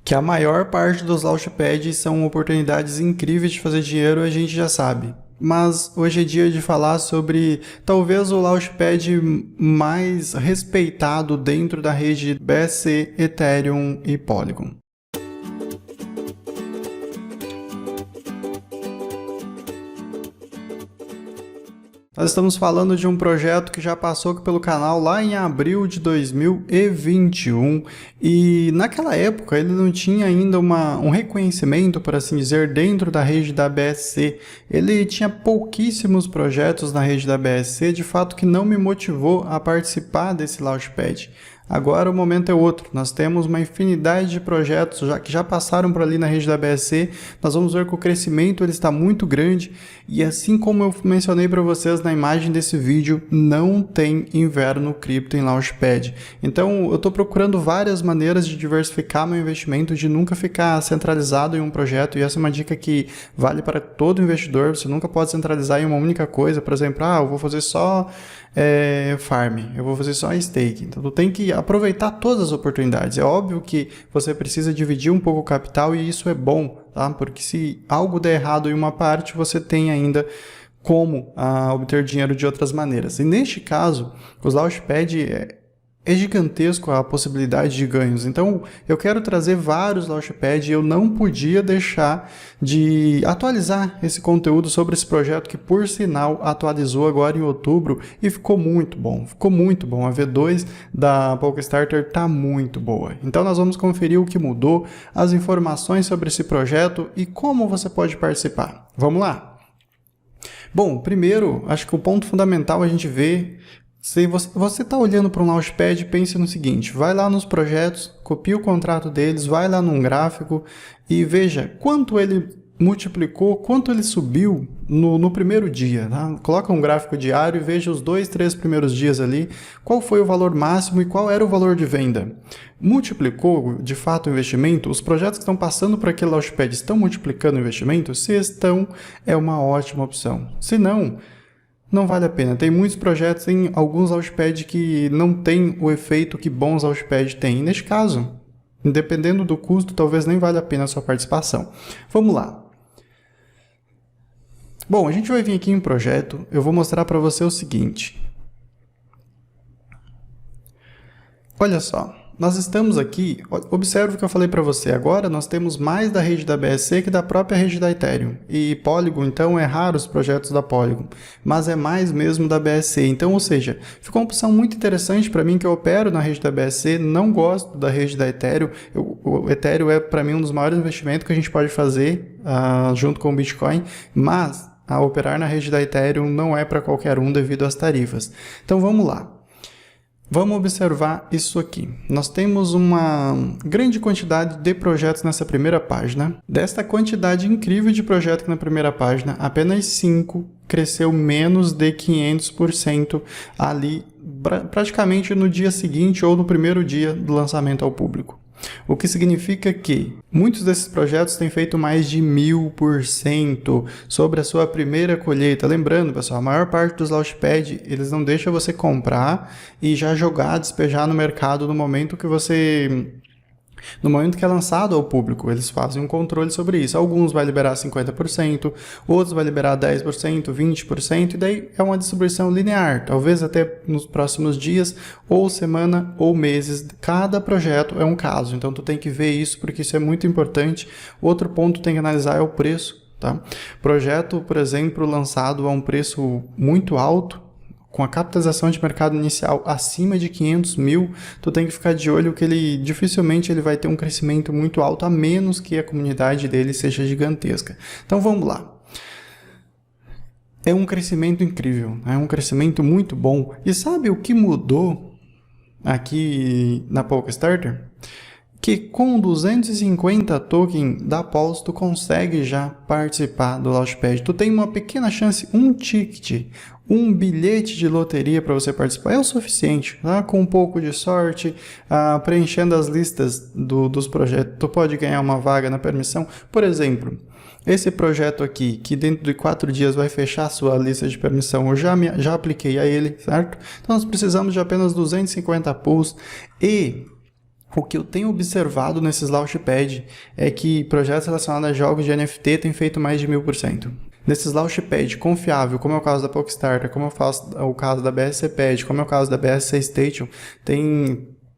Que a maior parte dos launchpads são oportunidades incríveis de fazer dinheiro, a gente já sabe. Mas hoje é dia de falar sobre talvez o launchpad mais respeitado dentro da rede BSC, Ethereum e Polygon. Nós estamos falando de um projeto que já passou pelo canal lá em abril de 2021 e naquela época ele não tinha ainda um reconhecimento, por assim dizer, dentro da rede da BSC. Ele tinha pouquíssimos projetos na rede da BSC, de fato que não me motivou a participar desse Launchpad. Agora o momento é outro, nós temos uma infinidade de projetos que já passaram por ali na rede da BSC, nós vamos ver que o crescimento ele está muito grande e assim como eu mencionei para vocês na imagem desse vídeo, não tem inverno cripto em Launchpad. Então eu estou procurando várias maneiras de diversificar meu investimento, de nunca ficar centralizado em um projeto, e essa é uma dica que vale para todo investidor. Você nunca pode centralizar em uma única coisa, por exemplo, eu vou fazer só farm, eu vou fazer só stake. Então tu tem que aproveitar todas as oportunidades. É óbvio que você precisa dividir um pouco o capital e isso é bom, tá? Porque se algo der errado em uma parte, você tem ainda como obter dinheiro de outras maneiras. E neste caso, os Launchpad é gigantesco a possibilidade de ganhos. Então, eu quero trazer vários Launchpad e eu não podia deixar de atualizar esse conteúdo sobre esse projeto que, por sinal, atualizou agora em outubro e ficou muito bom. Ficou muito bom. A V2 da Polkastarter está muito boa. Então, nós vamos conferir o que mudou, as informações sobre esse projeto e como você pode participar. Vamos lá? Bom, primeiro, acho que o ponto fundamental a gente vê. Se você está olhando para um Launchpad, pense no seguinte, vai lá nos projetos, copia o contrato deles, vai lá num gráfico e veja quanto ele multiplicou, quanto ele subiu no primeiro dia. Tá? Coloca um gráfico diário e veja os 2, 3 primeiros dias ali, qual foi o valor máximo e qual era o valor de venda. Multiplicou de fato o investimento? Os projetos que estão passando por aquele Launchpad estão multiplicando o investimento? Se estão, é uma ótima opção. Se não vale a pena. Tem muitos projetos, tem alguns Launchpad que não tem o efeito que bons Launchpad têm. Neste caso, dependendo do custo, talvez nem valha a pena a sua participação. Vamos lá. Bom, a gente vai vir aqui em projeto. Eu vou mostrar para você o seguinte. Olha só. Nós estamos aqui, observe o que eu falei para você, agora nós temos mais da rede da BSC que da própria rede da Ethereum. E Polygon, então, é raro os projetos da Polygon, mas é mais mesmo da BSC. Então, ou seja, ficou uma opção muito interessante para mim que eu opero na rede da BSC, não gosto da rede da Ethereum. O Ethereum é para mim um dos maiores investimentos que a gente pode fazer junto com o Bitcoin, mas operar na rede da Ethereum não é para qualquer um devido às tarifas. Então, vamos lá. Vamos observar isso aqui. Nós temos uma grande quantidade de projetos nessa primeira página. Desta quantidade incrível de projetos na primeira página, apenas 5 cresceu menos de 500% ali, praticamente no dia seguinte ou no primeiro dia do lançamento ao público. O que significa que muitos desses projetos têm feito mais de 1000% sobre a sua primeira colheita. Lembrando, pessoal, a maior parte dos Launchpad, eles não deixam você comprar e já jogar, despejar no mercado no momento que é lançado ao público. Eles fazem um controle sobre isso. Alguns vai liberar 50%, outros vai liberar 10%, 20%, e daí é uma distribuição linear, talvez até nos próximos dias, ou semana, ou meses. Cada projeto é um caso, então tu tem que ver isso, porque isso é muito importante. Outro ponto que tem que analisar é o preço. Tá? Projeto, por exemplo, lançado a um preço muito alto, com a capitalização de mercado inicial acima de 500 mil, tu tem que ficar de olho que dificilmente ele vai ter um crescimento muito alto, a menos que a comunidade dele seja gigantesca. Então vamos lá. É um crescimento incrível, é um crescimento muito bom. E sabe o que mudou aqui na Polkastarter? Que com 250 token da Pulse tu consegue já participar do Launchpad. Tu tem uma pequena chance, um ticket, um bilhete de loteria para você participar. É o suficiente, tá? Com um pouco de sorte, preenchendo as listas dos projetos, tu pode ganhar uma vaga na permissão. Por exemplo, esse projeto aqui, que dentro de 4 dias vai fechar a sua lista de permissão, eu já apliquei a ele, certo? Então nós precisamos de apenas 250 pools e O que eu tenho observado nesses Launchpad é que projetos relacionados a jogos de NFT têm feito mais de 1000%. Nesses Launchpad confiável, como é o caso da PokeStarter, como é o caso da BSCPad, como é o caso da BSC Station,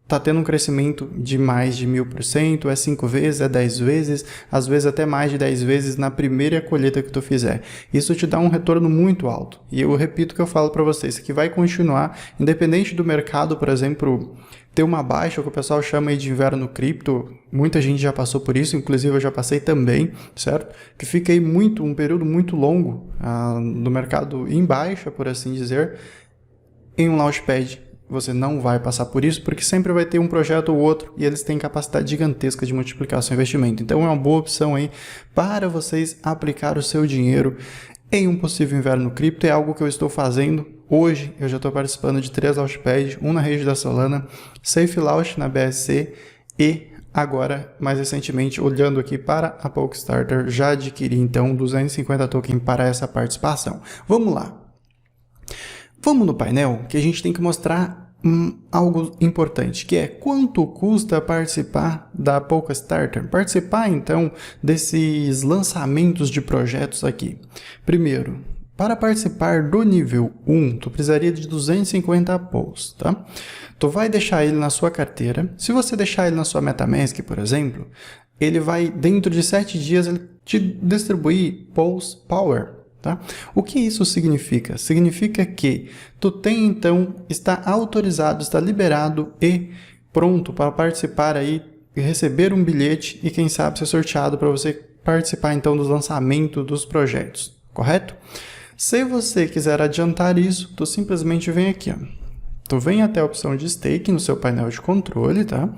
tá tendo um crescimento de mais de 1000%, é 5 vezes, é 10 vezes, às vezes até mais de 10 vezes na primeira colheita que tu fizer. Isso te dá um retorno muito alto. E eu repito o que eu falo para vocês, que vai continuar, independente do mercado, por exemplo, ter uma baixa, o que o pessoal chama aí de inverno no cripto, muita gente já passou por isso, inclusive eu já passei também, certo? Que fica aí um período muito longo no mercado em baixa, por assim dizer, em um Launchpad. Você não vai passar por isso, porque sempre vai ter um projeto ou outro e eles têm capacidade gigantesca de multiplicar seu investimento. Então é uma boa opção aí para vocês aplicar o seu dinheiro em um possível inverno no cripto. É algo que eu estou fazendo. Hoje eu já estou participando de 3 Launchpads, um na rede da Solana, Safe Launch na BSC e agora, mais recentemente, olhando aqui para a PokeStarter, já adquiri então 250 tokens para essa participação. Vamos lá. Vamos no painel que a gente tem que mostrar algo importante, que é quanto custa participar da PokeStarter. Participar, então, desses lançamentos de projetos aqui. Primeiro, para participar do nível 1, tu precisaria de 250 POS, tá? Tu vai deixar ele na sua carteira. Se você deixar ele na sua MetaMask, por exemplo, ele vai, dentro de 7 dias, ele te distribuir POS Power. Tá? O que isso significa? Significa que tu tem, então, está autorizado, está liberado e pronto para participar aí, receber um bilhete e quem sabe ser sorteado para você participar então dos lançamentos dos projetos, correto? Se você quiser adiantar isso, tu simplesmente vem aqui, ó. Tu vem até a opção de staking no seu painel de controle, tá?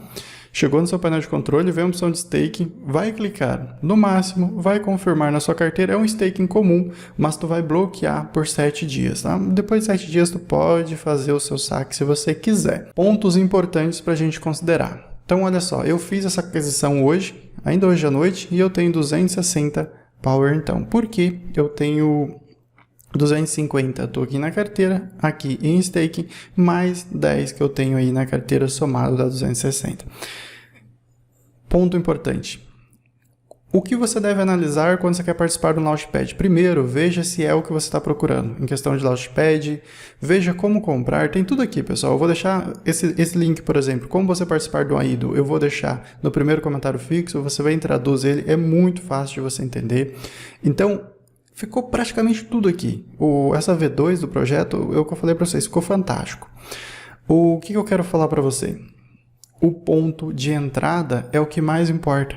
Chegou no seu painel de controle, vem a opção de staking, vai clicar no máximo, vai confirmar na sua carteira, é um staking comum, mas tu vai bloquear por 7 dias, tá? Depois de 7 dias tu pode fazer o seu saque se você quiser. Pontos importantes para a gente considerar. Então olha só, eu fiz essa aquisição hoje, ainda hoje à noite, e eu tenho 260 Power então. Por que eu tenho 250 estou aqui na carteira, aqui em staking, mais 10 que eu tenho aí na carteira somado da 260. Ponto importante. O que você deve analisar quando você quer participar do Launchpad? Primeiro, veja se é o que você está procurando. Em questão de Launchpad, veja como comprar. Tem tudo aqui, pessoal. Eu vou deixar esse link, por exemplo, como você participar do AIDO, eu vou deixar no primeiro comentário fixo, você vai traduzir ele, é muito fácil de você entender. Então, ficou praticamente tudo aqui. Essa V2 do projeto, é o que eu falei para vocês, ficou fantástico. O que eu quero falar para você? O ponto de entrada é o que mais importa.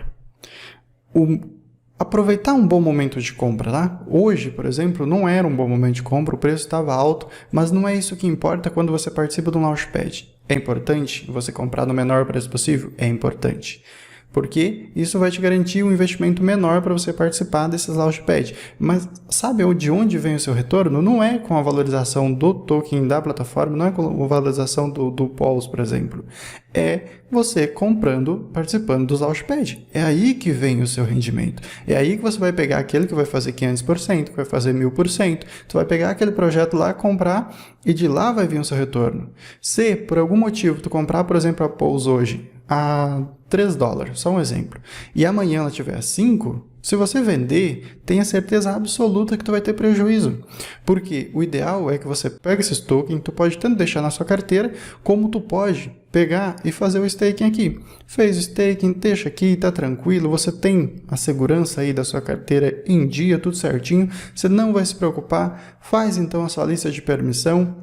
Aproveitar um bom momento de compra, tá? Hoje, por exemplo, não era um bom momento de compra, o preço estava alto, mas não é isso que importa quando você participa do Launchpad. É importante você comprar no menor preço possível? É importante. Porque isso vai te garantir um investimento menor para você participar desses Launchpad. Mas sabe de onde vem o seu retorno? Não é com a valorização do token da plataforma, não é com a valorização do POS, por exemplo. É você comprando, participando dos Launchpad. É aí que vem o seu rendimento. É aí que você vai pegar aquele que vai fazer 500%, que vai fazer 1000%. Tu vai pegar aquele projeto lá, comprar e de lá vai vir o seu retorno. Se por algum motivo tu comprar, por exemplo, a POS hoje a $3, só um exemplo, e amanhã ela tiver a 5, se você vender, tenha certeza absoluta que tu vai ter prejuízo. Porque o ideal é que você pegue esses tokens, tu pode tanto deixar na sua carteira, como tu pode pegar e fazer o staking aqui. Fez o staking, deixa aqui, tá tranquilo, você tem a segurança aí da sua carteira em dia, tudo certinho, você não vai se preocupar, faz então a sua lista de permissão,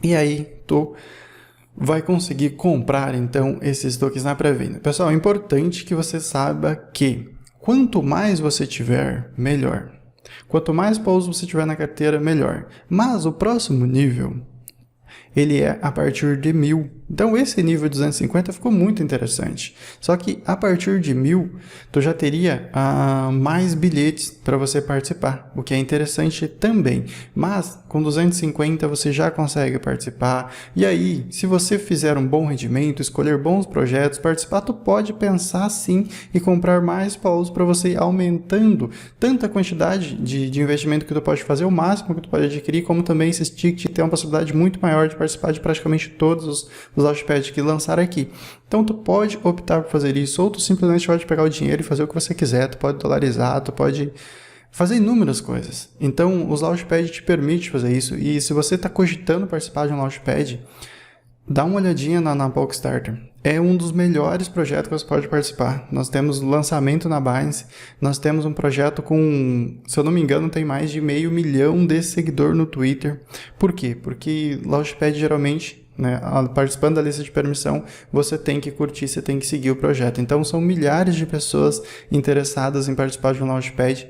e aí tu vai conseguir comprar então esses tokens na pré-venda. Pessoal, é importante que você saiba que quanto mais você tiver, melhor. Quanto mais POS você tiver na carteira, melhor. Mas o próximo nível, ele é a partir de 1000. Então esse nível 250 ficou muito interessante. Só que a partir de 1000, tu já teria mais bilhetes para você participar, o que é interessante também. Mas com 250 você já consegue participar. E aí, se você fizer um bom rendimento, escolher bons projetos, participar, tu pode pensar sim e comprar mais POS para você ir aumentando tanto a quantidade de investimento que tu pode fazer, o máximo que tu pode adquirir, como também esse ticket tem uma possibilidade muito maior de participar de praticamente todos os os Launchpads que lançaram aqui. Então tu pode optar por fazer isso, ou tu simplesmente pode pegar o dinheiro e fazer o que você quiser, tu pode dolarizar, tu pode fazer inúmeras coisas. Então os Launchpad te permitem fazer isso, e se você está cogitando participar de um Launchpad, dá uma olhadinha na Polkstarter. É um dos melhores projetos que você pode participar. Nós temos lançamento na Binance, nós temos um projeto com, se eu não me engano, tem mais de 500 mil de seguidor no Twitter. Por quê? Porque Launchpad geralmente, né, participando da lista de permissão, você tem que curtir, você tem que seguir o projeto. Então são milhares de pessoas interessadas em participar de um Launchpad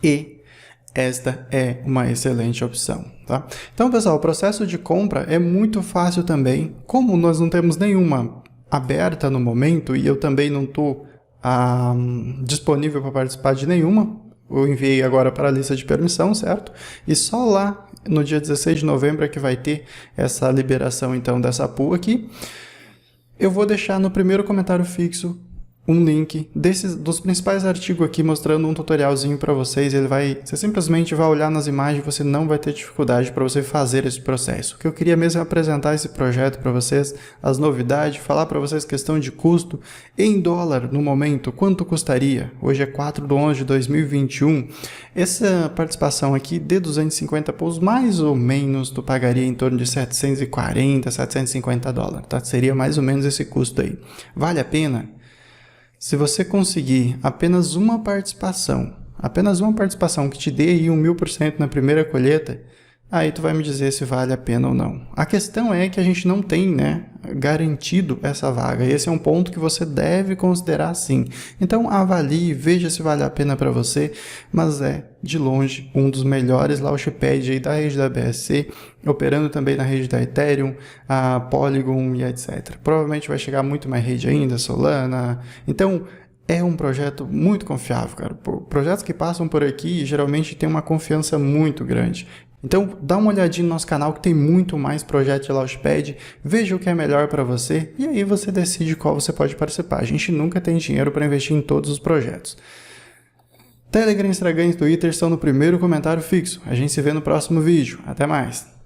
e esta é uma excelente opção, tá? Então, pessoal, o processo de compra é muito fácil também. Como nós não temos nenhuma aberta no momento e eu também não estou disponível para participar de nenhuma, eu enviei agora para a lista de permissão, certo? E só lá no dia 16 de novembro é que vai ter essa liberação, então, dessa pool aqui. Eu vou deixar no primeiro comentário fixo um link dos principais artigos aqui mostrando um tutorialzinho para vocês. Você simplesmente vai olhar nas imagens e você não vai ter dificuldade para você fazer esse processo. O que eu queria mesmo é apresentar esse projeto para vocês, as novidades, falar para vocês questão de custo em dólar no momento, quanto custaria. Hoje é 4/11/2021. Essa participação aqui de 250 pools, mais ou menos tu pagaria em torno de 740, 750 dólares, tá? Seria mais ou menos esse custo aí. Vale a pena? Se você conseguir apenas uma participação que te dê aí 1000% na primeira colheita, aí tu vai me dizer se vale a pena ou não. A questão é que a gente não tem, né, garantido essa vaga. Esse é um ponto que você deve considerar sim. Então avalie, veja se vale a pena para você, mas é de longe um dos melhores Launchpad aí da rede da BSC, operando também na rede da Ethereum, a Polygon e etc. Provavelmente vai chegar muito mais rede ainda, Solana. Então é um projeto muito confiável, cara. Projetos que passam por aqui geralmente têm uma confiança muito grande. Então, dá uma olhadinha no nosso canal que tem muito mais projetos de Launchpad, veja o que é melhor para você e aí você decide qual você pode participar. A gente nunca tem dinheiro para investir em todos os projetos. Telegram, Instagram e Twitter estão no primeiro comentário fixo. A gente se vê no próximo vídeo. Até mais!